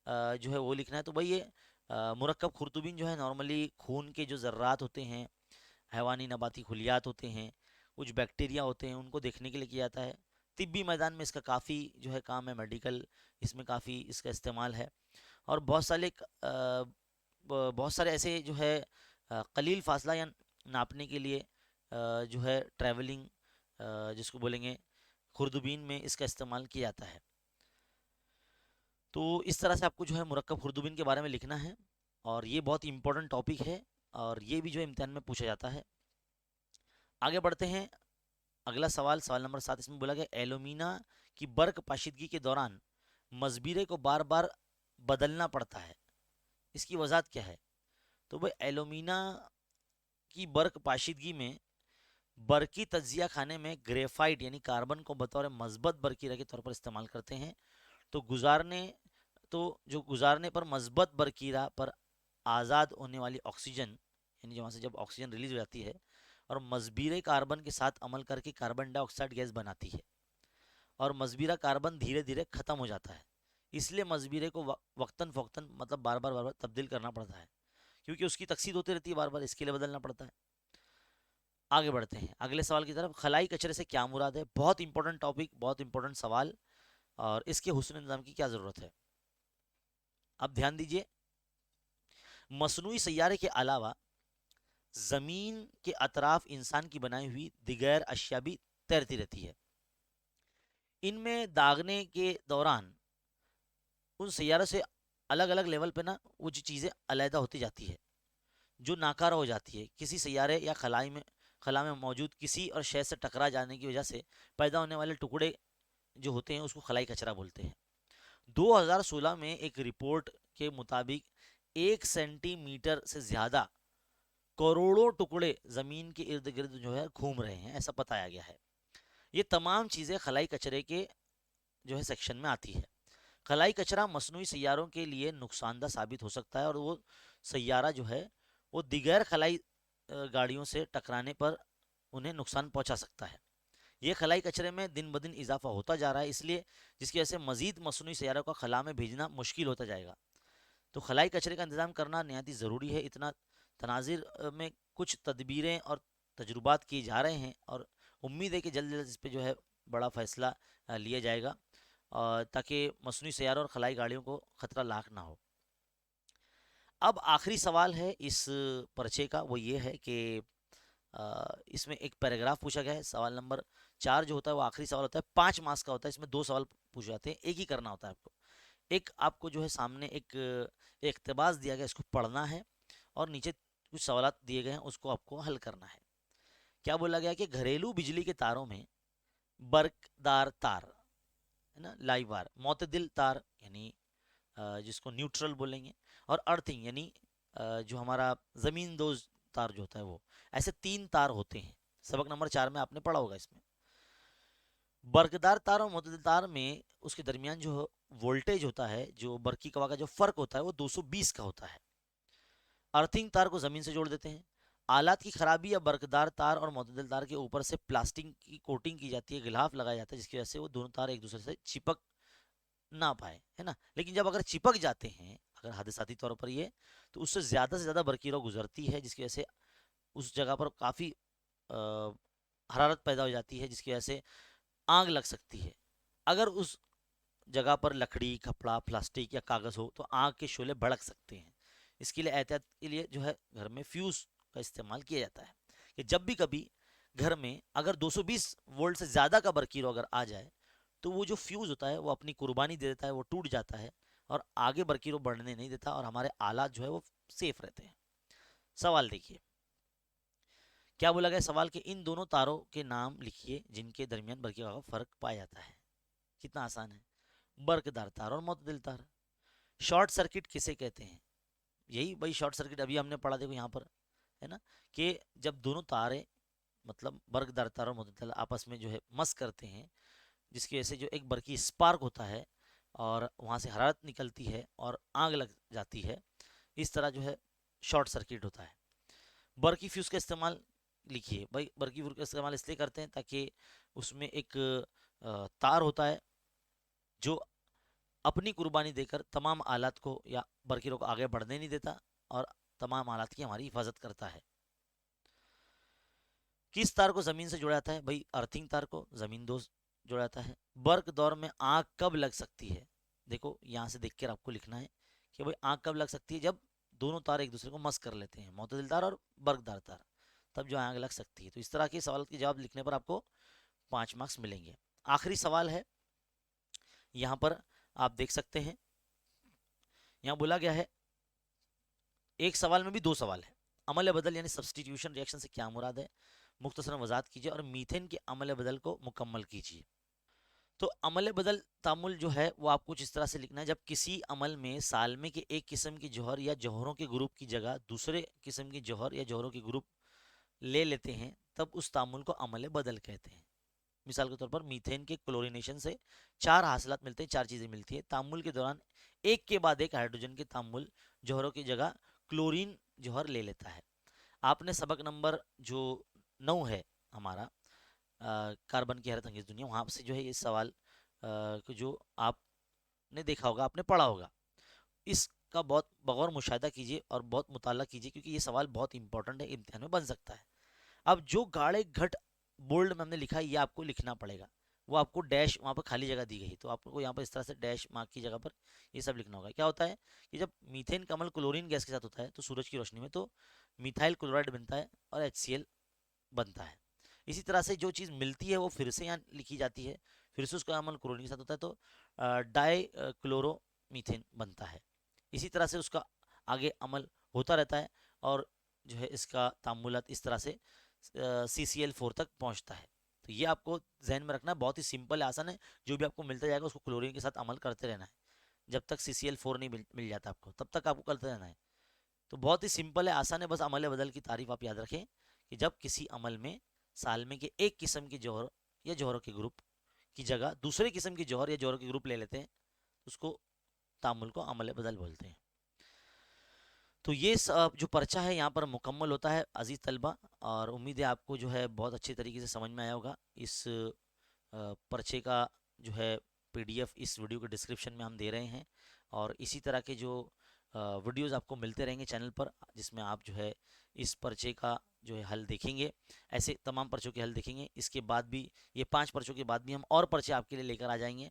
जो है वो लिखना है। तो भाई ये मुरक्कब खुर्तुबीन जो है नॉर्मली खून के जो ज़र्रात होते हैं, हैवानी नबाती खुलियात होते हैं, कुछ बैक्टीरिया होते हैं, उनको देखने के लिए किया जाता है। तिब्बी मैदान में इसका काफ़ी जो है काम है, मेडिकल, इसमें काफ़ी इसका इस्तेमाल है। और बहुत सारे ऐसे जो है कलील फासला या नापने के लिए जो है ट्रैवलिंग, जिसको बोलेंगे, खुर्दुबीन में इसका इस्तेमाल किया जाता है। तो इस तरह से आपको जो है मुरक्कब खुर्दुबीन के बारे में लिखना है, और ये बहुत इंपॉर्टेंट टॉपिक है, और ये भी जो है इम्तिहान में पूछा जाता है। आगे बढ़ते हैं। अगला सवाल, सवाल नंबर 7, इसमें बोला गया एलुमिना की बर्क पाशीदगी के दौरान मजबीरे को बार बार बदलना पड़ता है, इसकी वजह क्या है? तो भाई एलुमिना की बर्क पाशीदगी में बर्की तजिया खाने में ग्रेफाइट यानी कार्बन को बतौर मजबत बरकीरा के तौर पर इस्तेमाल करते हैं। तो जो गुजारने पर मजबत बरकीरा पर आज़ाद होने वाली ऑक्सीजन, यानी वहाँ से जब ऑक्सीजन रिलीज हो जाती है और मजबीरे कार्बन के साथ अमल करके कार्बन डाइऑक्साइड गैस बनाती है, और मजबीरा कार्बन धीरे धीरे ख़त्म हो जाता है। इसलिए मजबीरे को वक्तन फ़ौक्तन, मतलब बार बार तब्दील करना पड़ता है, क्योंकि उसकी तकसीद होती रहती है, बार बार इसके लिए बदलना पड़ता है। आगे बढ़ते हैं अगले सवाल की तरफ। खलाई कचरे से क्या मुराद है? बहुत इंपॉर्टेंट टॉपिक, बहुत इंपॉर्टेंट सवाल, और इसके हुस्न निज़ाम की क्या ज़रूरत है, अब ध्यान दीजिए। मसनूई सैयारे के अलावा ज़मीन के अतराफ इंसान की बनाई हुई दिगैर अशिया भी तैरती रहती है। इनमें दागने के दौरान उन सैयारों से अलग अलग लेवल पे ना वो जो चीज़ें अलहदा होती जाती है, जो नाकारा हो जाती है। किसी सैयारे या खला में मौजूद किसी और शय से टकरा जाने की वजह से पैदा होने वाले टुकड़े जो होते हैं उसको खलाई कचरा बोलते हैं। 2016 में एक रिपोर्ट के मुताबिक 1 सेंटीमीटर से ज़्यादा करोड़ों टुकड़े ज़मीन के इर्द गिर्द जो है घूम रहे हैं, ऐसा बताया गया है। ये तमाम चीज़ें खलाई कचरे के जो है सेक्शन में आती है। खलाई कचरा मसनूई सैयारों के लिए नुकसानदा साबित हो सकता है, और वो सैयारा जो है वो दिगैर खलाई गाड़ियों से टकराने पर उन्हें नुकसान पहुंचा सकता है। ये खलाई कचरे में दिन ब दिन इजाफा होता जा रहा है, इसलिए जिसकी वजह से मजीद मसनूई सैयारों का खला में भेजना मुश्किल होता जाएगा। तो खलाई कचरे का इंतज़ाम करना नहायत ज़रूरी है। इतना तनाजिर में कुछ तदबीरें और तजुर्बात किए जा रहे हैं, और उम्मीद है कि जल्द से जल्द इस पे जो है बड़ा फैसला लिया जाएगा, ताकि मसनूई सैयारों और खलाई गाड़ियों को खतरा लाक ना हो। अब आखिरी सवाल है इस पर्चे का, वो ये है कि इसमें एक पैराग्राफ पूछा गया है। सवाल नंबर 4 जो होता है वो आखिरी सवाल होता है, 5 मार्क्स का होता है। इसमें 2 सवाल पूछे जाते हैं, एक ही करना होता है आपको। एक आपको जो है सामने एक इक्तबास दिया गया, इसको पढ़ना है और नीचे कुछ सवाल दिए गए हैं, उसको आपको हल करना है। क्या बोला गया कि घरेलू बिजली के तारों में बर्कदार तार, है ना, लाइव वायर, मोतदिल तार यानी जिसको न्यूट्रल बोलेंगे, और अर्थिंग यानी जो हमारा ज़मीन दोज तार जो होता है वो, ऐसे 3 तार होते हैं। सबक नंबर 4 में आपने पढ़ा होगा। इसमें बर्कदार तार और मुतदिल तार में उसके दरमियान जो वोल्टेज होता है, जो बरकी कवा का जो फ़र्क होता है, वो 220 का होता है। अर्थिंग तार को ज़मीन से जोड़ देते हैं। आलात की खराबी या बरकदार तार और मुतदिल तार के ऊपर से प्लास्टिक की कोटिंग की जाती है, गिलाफ लगाया जाता है, जिसकी वजह से वो दोनों तार एक दूसरे से चिपक ना पाए, है ना। लेकिन जब अगर चिपक जाते हैं, अगर हादसाती तौर पर ये, तो उससे ज़्यादा से ज़्यादा बरकीरों गुजरती है, जिसकी वजह से उस जगह पर काफ़ी हरारत पैदा हो जाती है, जिसकी वजह से आग लग सकती है। अगर उस जगह पर लकड़ी, कपड़ा, प्लास्टिक या कागज़ हो तो आग के शोले भड़क सकते हैं। इसके लिए एहतियात के लिए जो है घर में फ्यूज़ का इस्तेमाल किया जाता है, कि जब भी कभी घर में अगर 220 वोल्ट से ज़्यादा का बरकीरो अगर आ जाए, तो वो जो फ्यूज़ होता है वो अपनी कुर्बानी दे देता है, वो टूट जाता है और आगे बरकीरो बढ़ने नहीं देता, और हमारे आलात जो है वो सेफ रहते हैं। सवाल देखिए, क्या बोला गया सवाल के इन दोनों तारों के नाम लिखिए जिनके दरमियान बरकीरों का फर्क पाया जाता है। कितना आसान है, बर्कदार तार और मुतदिल तार। शॉर्ट सर्किट किसे कहते हैं? यही भाई शॉर्ट सर्किट अभी हमने पढ़ा, देखो यहाँ पर, है ना, कि जब दोनों तारें, मतलब बर्कदार तार और मुतदिल आपस में जो है मस करते हैं, जिसकी वजह से जो एक बरकी स्पार्क होता है और वहाँ से हरारत निकलती है और आग लग जाती है, इस तरह जो है शॉर्ट सर्किट होता है। बर्की फ्यूज़ का इस्तेमाल लिखिए। भाई बर्की फ्यूज़ का इस्तेमाल इसलिए करते हैं ताकि उसमें एक तार होता है जो अपनी कुर्बानी देकर तमाम आलात को या बरकीरों को आगे बढ़ने नहीं देता और तमाम आलात की हमारी हिफाजत करता है। किस तार को ज़मीन से जोड़ा जाता है? भाई अर्थिंग तार को ज़मीन दोस्त जोड़ा जाता है। बर्क दौर में आग कब लग सकती है? देखो यहाँ से देख कर आपको लिखना है कि भाई आग कब लग सकती है, जब दोनों तार एक दूसरे को मस कर लेते हैं, मोतदिल तार और बर्कदार तार, तब जो आग लग सकती है। तो इस तरह के सवाल के जवाब लिखने पर आपको 5 मार्क्स मिलेंगे। आखिरी सवाल है, यहाँ पर आप देख सकते हैं, यहाँ बोला गया है, एक सवाल में भी 2 सवाल है। अमल बदल यानी सब्सटीट्यूशन रिएक्शन से क्या मुराद है, मुख्तसरन वजाहत कीजिए, और मीथेन के अमल बदल को मुकम्मल कीजिए। तो अमल बदल तामुल जो है वो आपको इस तरह से लिखना है, जब किसी अमल में सालमे के एक किस्म की जौहर या जौहरों के ग्रुप की जगह दूसरे किस्म की जौहर या जौहरों के ग्रुप ले लेते हैं, तब उस तामुल को अमल बदल कहते हैं। मिसाल के तौर पर मीथेन के क्लोरीनेशन से 4 हासिलात मिलते हैं, 4 चीज़ें मिलती है। तामुल के दौरान एक के बाद एक हाइड्रोजन के तामुल जौहरों की जगह क्लोरीन जौहर ले लेता है। आपने सबक नंबर जो 9 है हमारा, कार्बन की हैरत अंगेज दुनिया, वहाँ से जो है ये सवाल को जो आपने देखा होगा, आपने पढ़ा होगा, इसका बहुत बगौर मुशाहिदा कीजिए और बहुत मुताला कीजिए, क्योंकि ये सवाल बहुत इंपॉर्टेंट है, इम्तिहान में बन सकता है। अब जो गाढ़े घट बोल्ड में हमने लिखा है, ये आपको लिखना पड़ेगा। वो आपको डैश वहाँ पर खाली जगह दी गई, तो आपको यहाँ पर इस तरह से डैश मार्क की जगह पर ये सब लिखना होगा। क्या होता है कि जब मीथेन का अमल क्लोरीन गैस के साथ होता है तो सूरज की रोशनी में तो मिथाइल क्लोराइड बनता है और HCl बनता है। इसी तरह से जो चीज़ मिलती है वो फिर से यहाँ लिखी जाती है, फिर से उसका अमल क्लोरीन के साथ होता है तो डाई क्लोरोमीथेन बनता है। इसी तरह से उसका आगे अमल होता रहता है और जो है इसका तामुलात इस तरह से CCl4 तक पहुंचता है। तो ये आपको जहन में रखना है, बहुत ही सिंपल है, आसान है। जो भी आपको मिलता जाएगा उसको क्लोरीन के साथ अमल करते रहना है, जब तक CCl4 नहीं मिल जाता आपको, तब तक आपको करते रहना है। तो बहुत ही सिंपल है, आसान है, बस अमल बदल की तारीफ आप याद रखें कि जब किसी अमल में सालमे के एक किस्म के जौहर या जौहरों के ग्रुप की जगह दूसरे किस्म के जौहर या जौहरों के ग्रुप ले लेते हैं, उसको तामुल को अमल बदल बोलते हैं। तो ये जो पर्चा है यहाँ पर मुकम्मल होता है अजीज़ तलबा, और उम्मीद है आपको जो है बहुत अच्छे तरीके से समझ में आया होगा। इस पर्चे का जो है PDF इस वीडियो के डिस्क्रिप्शन में हम दे रहे हैं, और इसी तरह के जो वीडियोस आपको मिलते रहेंगे चैनल पर, जिसमें आप जो है इस पर्चे का जो है हल देखेंगे। ऐसे तमाम पर्चों के हल देखेंगे। इसके बाद भी, ये 5 पर्चों के बाद भी हम और पर्चे आपके लिए लेकर आ जाएंगे,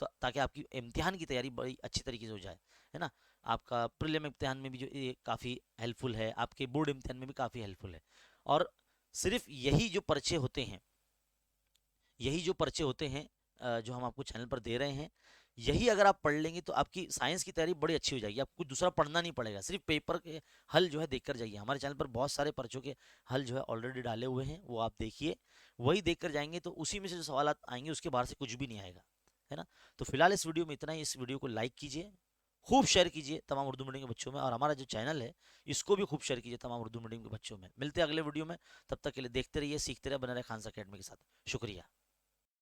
तो ताकि आपकी इम्तिहान की तैयारी बड़ी अच्छी तरीके से हो जाए, है ना। आपका प्रीलिम इम्तिहान में भी जो ये काफ़ी हेल्पफुल है, आपके बोर्ड इम्तिहान में भी काफ़ी हेल्पफुल है। और सिर्फ यही जो पर्चे होते हैं, यही जो पर्चे होते हैं जो हम आपको चैनल पर दे रहे हैं, यही अगर आप पढ़ लेंगे तो आपकी साइंस की तैयारी बड़ी अच्छी हो जाएगी। आपको कुछ दूसरा पढ़ना नहीं पड़ेगा, सिर्फ पेपर के हल जो है देखकर जाइए। हमारे चैनल पर बहुत सारे पर्चों के हल जो है ऑलरेडी डाले हुए हैं, वो आप देखिए। वही देखकर जाएंगे तो उसी में से जो सवाल आएंगे उसके बाहर से कुछ भी नहीं आएगा, है ना। तो फिलहाल इस वीडियो में इतना ही। इस वीडियो को लाइक कीजिए, खूब शेयर कीजिए तमाम उर्दू मीडियम के बच्चों में, और हमारा जो चैनल है इसको भी खूब शेयर कीजिए तमाम उर्दू मीडियम के बच्चों में। मिलते हैं अगले वीडियो में, तब तक के लिए देखते रहिए, सीखते रहिए, बने रहे खान अकेडमी के साथ। शुक्रिया।